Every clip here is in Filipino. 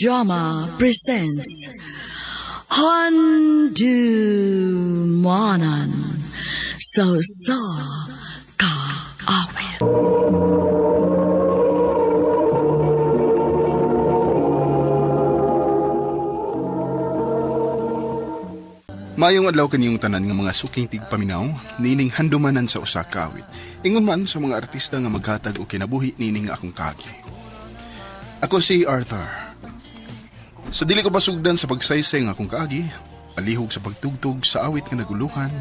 Drama presents Handumanan So Ka Awit. Mayong adlaw kaniyong tanan nga mga suking tigpaminaw, nining handumanan sa usa ka awit. Ingon man sa mga artista nga maghatag og kinabuhi nining akong kaagi. Ako si Arthur. Sa dili ko pasugdan sa pagsaysay nga akong kaagi, palihog sa pagtugtog sa awit nga naguluhan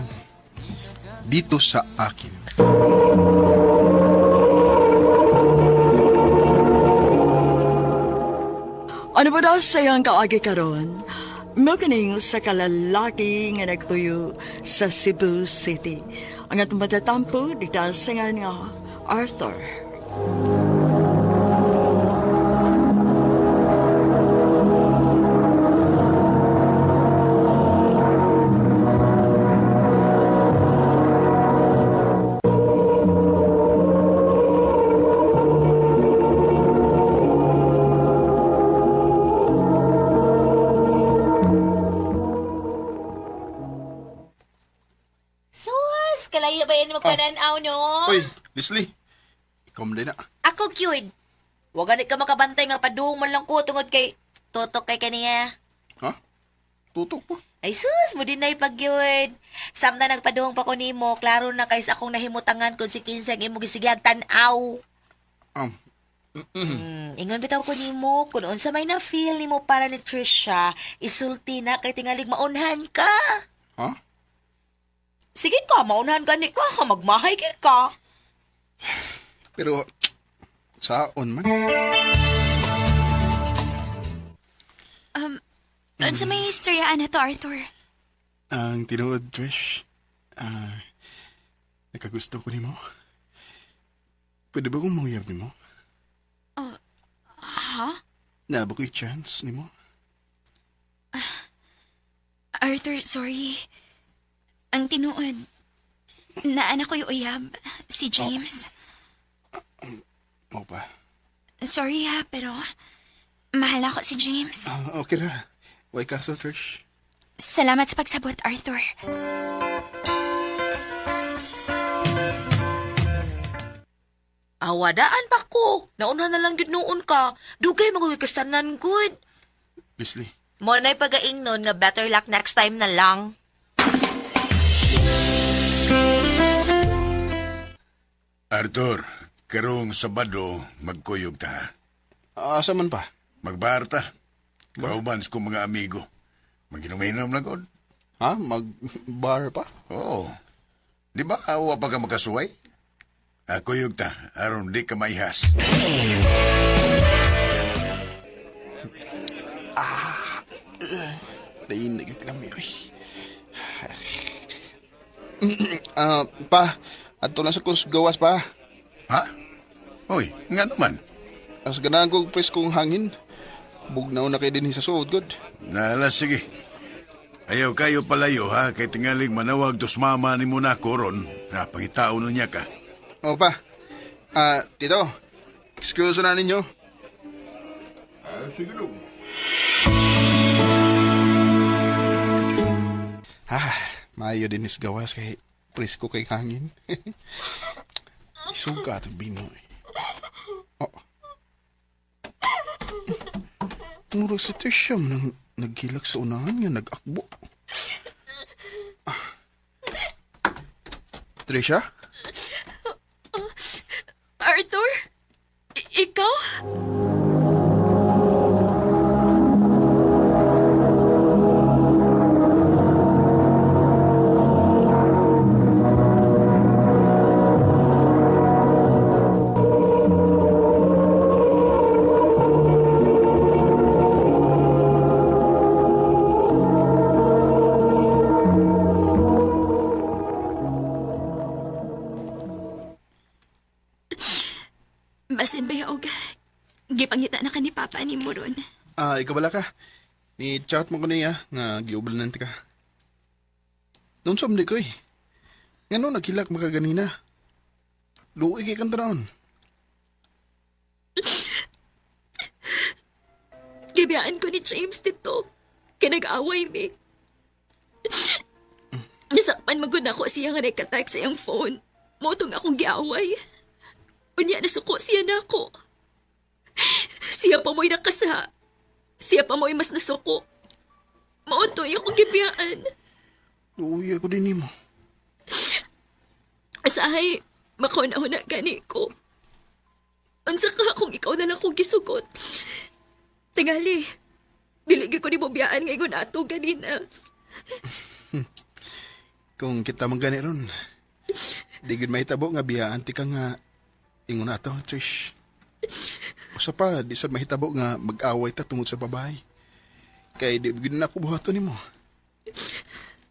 dito sa akin. Ano ba daw sayang kaagi karon? Maganing sa kalalaki nga nagpuyo sa Cebu City. Ang atong matatampo, ditasingan nga Arthur. Kalayo ba yan magkananaw, no? Oy, Leslie. Ikaw mo din na. Ako cute. Huwag ganit ka makabantay nga padung man lang ko tungod kay tutok kay kaniya. Ha? Tutok po. Ay sus, mo din na ipag-yun. Samna nagpadung pa ko nimo, klaro na kays akong nahimutangan kung si Kinsang imo gisigyag tanaw. Ingon bitaw ko nimo, kung unsa may na-feel nimo para ni Trisha, isulti na kay tingalig maunhan ka. Ha? Sige ka, maunahan gani ka, magmahay ka. Pero, saon man? Sa may istoryaan na to, Arthur. Ang tinuod, Trish. Nakagusto ko ni mo. Pwede ba kong manguyab ni mo? Ha? Na ba ko'y chance ni mo? Arthur, sorry. Ang tinuod, naanak ko yung uyab, si James. Oo ba? Sorry ha, pero mahal ako si James. Okay na. Why kaso, Trish? Salamat sa pagsabot, Arthur. Awadaan pa ko. Nauna na lang yun noon ka. Dugay mga kastanan good. Leslie. Mo na'y pagaing nun nga better luck next time na lang. Arthur, karong Sabado, magkuyog ta. Asa man pa? Magbar ta. Kaubans ko mga amigo. Maginom-inom na god. Ha? Mag-bar pa? Oo. Di ba awa pa ka makasuway? Kuyog ta, aron di ka maihas. Dain na yung lami, oy. Pa, ato lang sa gawas pa. Ha? Hoy, nga naman. As ganahan ko preskong hangin. Bugnaw na kayo din sa suod, God. Nala, sige. Ayaw kayo palayo, ha? Kay tingaling manawag dos mama ni mo na koron. Pangitao na niya ka. O pa, tito, excuse na ninyo. Sige lang. Maayo din is gawas kay presko kay hangin. Isuga itong binoy. Oh. Mura si Tricia nang naghilak sa unahan nga nag-akbo. Tricia? Arthur? Ikaw? Basin ba yung gipangita na ka ni Papa ni mo ron? Ikaw bala ka. Ni chat mo ko niya nga giublan nanti ka. Doon sa ko eh. Ngano naghilak makaganina? Luoy kay kantaraon. Gibiyaan ko ni James dito. Kinag-away mi. Nasakpan magod ako siya nga nagka-text sa iyang phone. Motong akong giaway. Unya nasuko siya na ako. Siya pa mo'y nakasa. Siya pa mo'y mas nasuko. Mautoy akong gibiyaan. Uy, ako din mo. Asahay, makauna-una gani ko. Unsa ka kung ikaw na lang kong gisugot. Tingali, diligi ko ni mo biyaan ngayon ato ganina. Kung kita manggani ron, di gud mahitabo nga biyaan ti ka nga ingon ato, Trish. Usa pa, di sad mahitabo nga mag-away ta tungod sa babae. Kay di gud na ako buhaton nimo.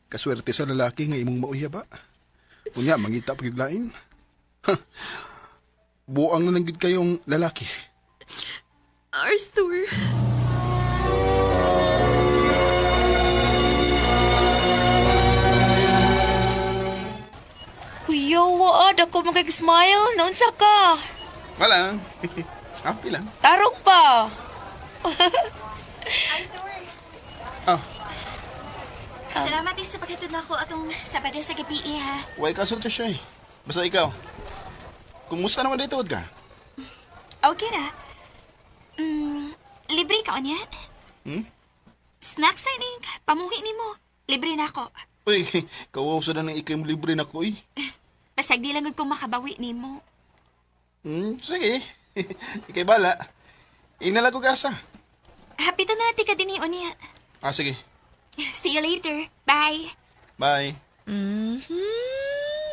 Kaswerte sa lalaki nga imong mauya ba? Unya, mangita pa lain. Buang na lang gid kayong lalaki. Arthur. Kuya, waad ako mag-smile. Naunsa ka? Wala. Happy lang. Tarong pa. Ah, Salamat sa paghatod na ko atong Sabado sa gabi, ha. way ka sulta siya eh. Basta ikaw. Kumusta naman dito ka? Okay na. Libre ka o niyan? Snacks na ning pamuhi ni mo. Libre na ako. Uy, kawaw sa na ng ikay libre na ko eh. Pasag di lang kung makabawi ni mo. Sige. Ikay bala. Inala ko kasa. Happy to na tika din o niya. Ah, sige. See you later. Bye. Bye.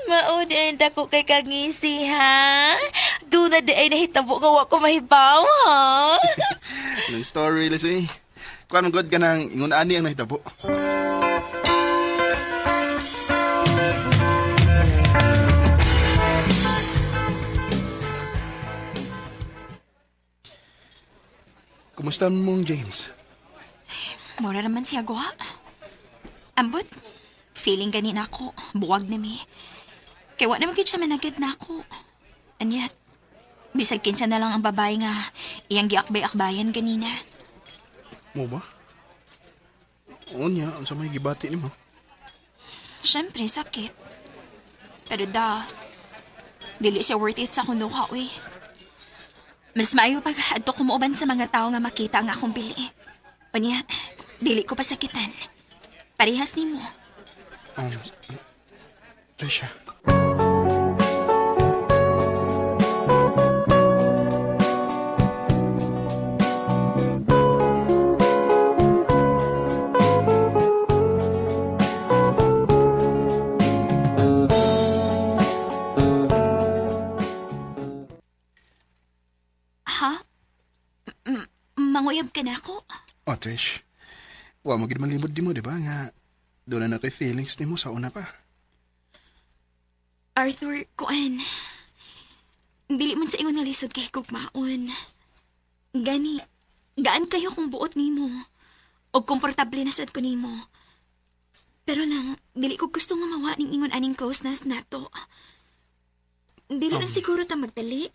Maudin ako kay kangisi, ha? Doon na di ay nahitabo nga wa ko mahibaw, ha? Long story, Leslie. Kung god ka nang ingon ani ang nahitabo. Kumusta mong James? Mura naman siya gawa. Ambot, feeling ganina ako. Buwag na mi. Kaya wa naman siya managad na ako. Anyat, bisag kinsa na lang ang babae nga iyang giakbay-akbayan ganina. Mo ba? O niya, ang sa may gibati ni mo. Siyempre, sakit. Pero dili siya worth it sa kunuha, uy. Mas maayo pag adto ko muuban sa mga tao nga makita ang akong bili. O niya, dili ko pasakitan. Parehas ni mo. Trisha. Ha? Manguyab ka na ako? Oh, Trish. Wa mo gid malimod di mo, di ba? Nga, doon na kay feelings ni mo sa una pa. Arthur, kuan. Dili man sa ingon nga lisod kay kugmaon. Gani, gaan kayo kung buot nimo. O komportable na sad ko nimo. Pero lang, dili ko gusto nga mawa ning ingon aning closeness nato. Dili lang siguro ta magdali.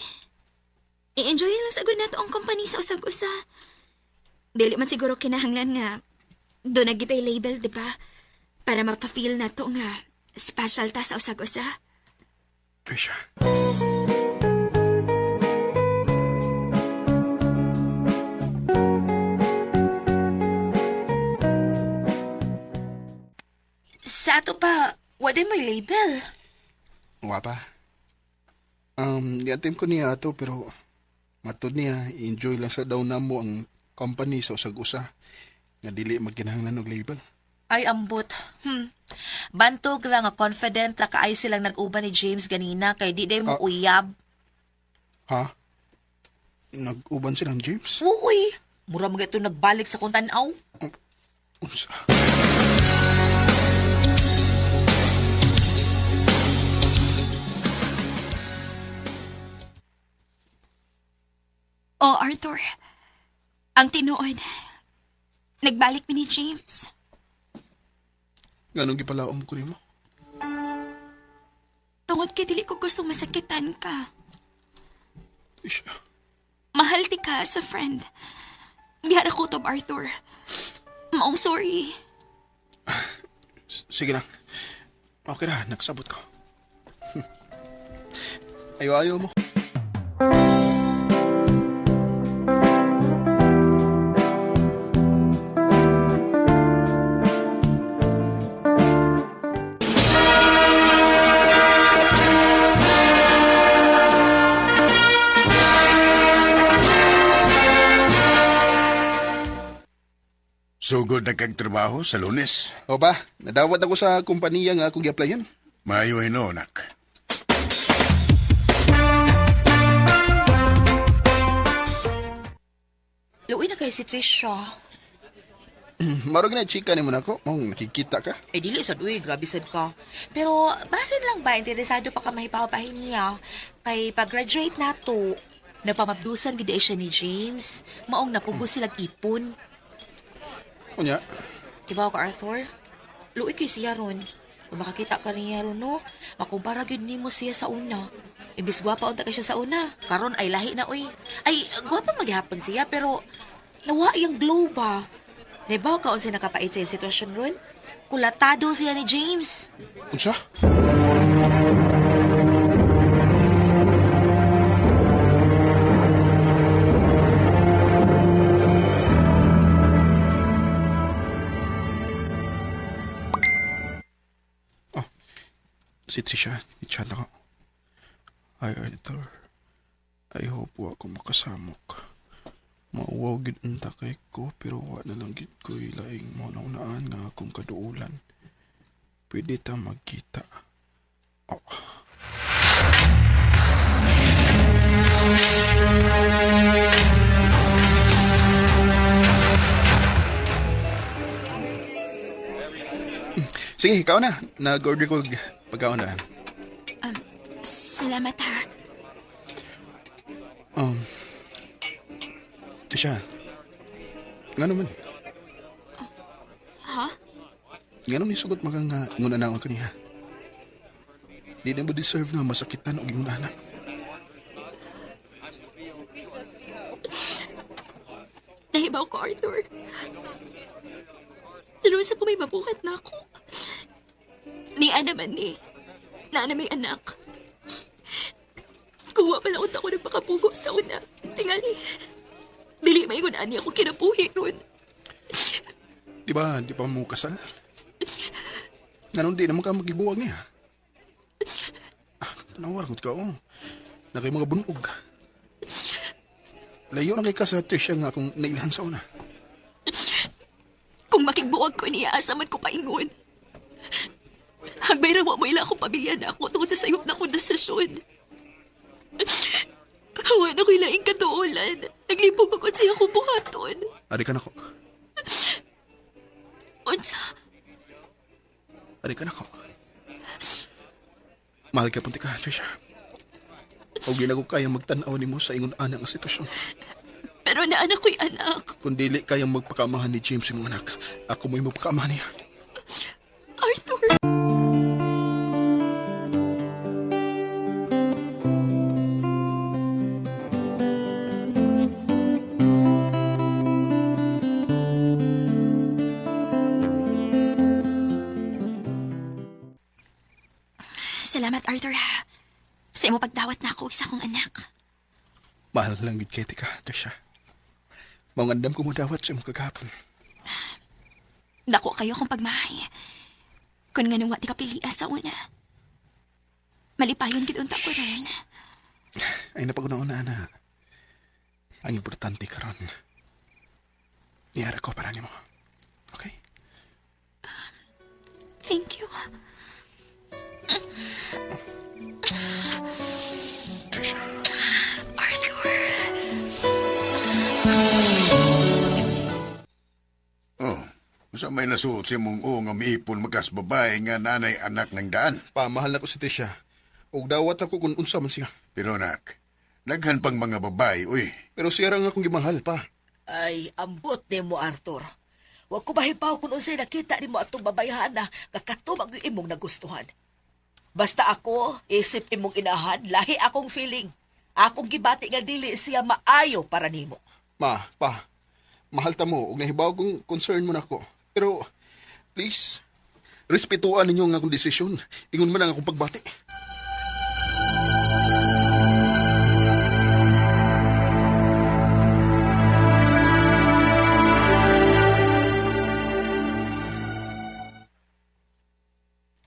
I-enjoy lang sa nato ang company sa usag-usa. Dili man siguro kinahanglan nga doon na gitay label, di ba? Para mapafeel na to nga special ta sa usag-usa. Trisha. Sa ato pa, wala may label. Wa pa. Yatim ko niya ato pero matod niya, enjoy lang sa daw na mo ang company sa usag-usa nga dili magkinahanglan og label. Ay, ambot. Bantog ra nga confident ra kaay silang nag-uban ni James ganina kay di day mo uyab. Ha? Nag-uban silang James? Uy, mura mga ito nagbalik sa kung tanaw. Unsa? Oh, Arthur. Ang tinuod. Nagbalik mi ni James. Ganong gipalaom ko nimo? Tungod kay dili ko gustong masakitan ka. Trisha. Mahal ti ka sa friend. Dihara ko, Tob Arthur. Maong sorry. Sige lang. Okay na, nagsabot ko. Ayaw mo. Sugod na kag trabaho sa Lunes. O ba, nadawat ako sa kumpanya nga akong i-applyan. Maayo hino, nak. Luoy na kay si Trisha. Marog na chika ni mo na ako. Nakikita ka. Eh, dili sad, uy, grabe sad ka. Pero, basin lang ba, interesado pa ka mahipaw-pahin niya? Kay pag-graduate na to, napamabdusan gid siya ni James. Maong napugos silang ipon. Unya, Diba ako, Arthur? Luoy kay siya ron. Kung makakita ka niya ron, no? Makumpara gid nimo siya sa una. Imbis gwapa unta kay siya sa una. Karon ay lahi na, uy. Ay, gwapa maghihapon siya, pero nawa yung glow ba? Diba ka unsa nakapait sa sitwasyon ron? Kulatado siya ni James. unsa? Oh, si Trisha, i-chat ako. Hi, Arthur. I hope wa ko makasamok. Mauwaw gid unta kay ko pero wa na lang gid ko ilaing mo naunaan nga akong kaduulan. Pwede ta magkita. Oh. Sige, ikaw na. Nag-order ko pagkaunaan. Salamat ha. Ito siya. Nga naman. Ha? Nga naman isugot magang nguna na ako kaniya. Di na mo deserve na masakitan o ginguna na. Nahibaw ko, Arthur. Pero sa po may mabuhat na ako. Ni Ana man ni. Na Ana may anak. Kuha pala unta ko nagpakapugo sa una. Tingali. Dili may gunaan niya ako kinabuhi ron. Di ba, di pa mo kasal? Ganon di naman ka magibuwag niya. Nawargot ka, oh. Na kay mga bunog. Layo na kay ka sa Trisha nga akong nailahan sa una. Kung makigbuwag ko niya, asaman ko paingon. Hagbay rawa mo ila akong pamilya na ako tungkol sa sayop na akong desisyon. Hawa na ko ilaing katuulan. Naglibog ako siya akong buhaton. Ari ka na ko. Unsa? Ari ka na ko. Mahal ka punti ka, Trisha. O di na ko kaya magtanaw ni mo sa ingon ana ang sitwasyon. Pero naanak ko'y anak. Kung dili kayang magpakamahan ni James yung anak, ako mo'y magpakamahan niya. Arthur! Salamat, Arthur, ha. Sa imo pagdawat na ako sa akong anak. Mahal lang gid kay ka, Trisha. Mangandam ko mo dawat sa imong kagapon. Dako kayo kung pagmahay. Kung nga nung wati ka pilia sa una. Malipayon gid unta ko rin. Ay napag-una-una na. Ang importante karon. Niyara ko para nimo. Okay? Thank you. Trisha. Arthur. Oh, sa may nasuot si mong nga miipon magas babae nga nanay anak ng daan. Pamahal na ko si Trisha. Og dawat ako kung unsa man siya. Pero nak, naghan pang mga babae, uy. Pero siya ra nga akong gimahal pa. Ay, ambot ni mo, Arthur. Huwag ko mahipaw kung unsay nakita ni mo atong babayahan na kakatumag yung imong nagustuhan. Basta ako, isip imong inahan, lahi akong feeling. Akong gibati nga dili siya maayo para nimo. Pa. Mahal ta mo ug nahibaw kong concern mo nako. Pero please, respetuan ninyo ang akong desisyon. Ingon man ang akong pagbati.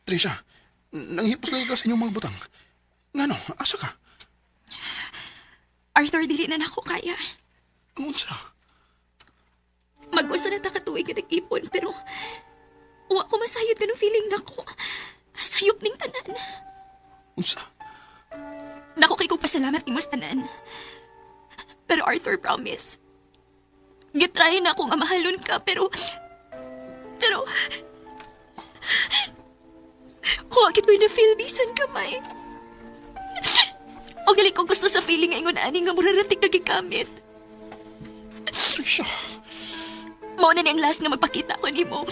Trisha, nanghipos lang ka sa inyong mga butang. Ngano, asa ka? Arthur, dili na nako kaya. Ang unsa? Mag-usa na ta katuig nga nag-ipon, pero wa ko masayod ka ng feeling nako. Sayop ning tanan. Unsa? Nako kay kong pasalamat ni mas tanan. Pero Arthur, promise. Gitry na akong amahalon ka, pero... Wakit mo'y na-feel bisan kamay. O gali ko gusto sa feeling nga ingon ani nga murarating na gikamit. Trisha. Mao na niyang last nga magpakita ko nimo.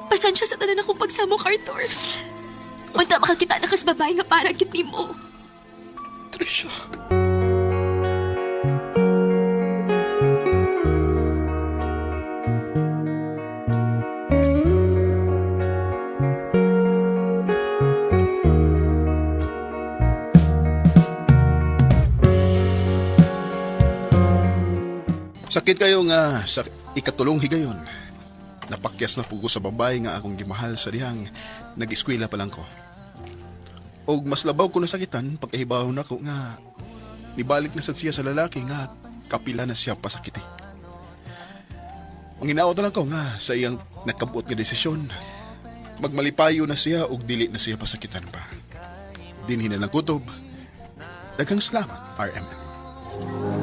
Pasensya sa tanan akong pagsamok, Arthur. Wanta makakita na kas babae nga para git nimo. Trisha. Sakit kayo nga sa ikatulong higayon. Napakyas na pugo sa babae nga akong gimahal sa dihang nag-eskwela pa lang ko. Og mas labaw ko nasakitan pagkahibaw na ko nga nibalik na sad siya sa lalaki nga kapila na siya pasakiti. Ang hinaot na lang ko nga sa iyang nakabuot nga desisyon, magmalipayo na siya og dili na siya pasakitan pa. Dinhi na lang kutob. Daghang salamat, RMN.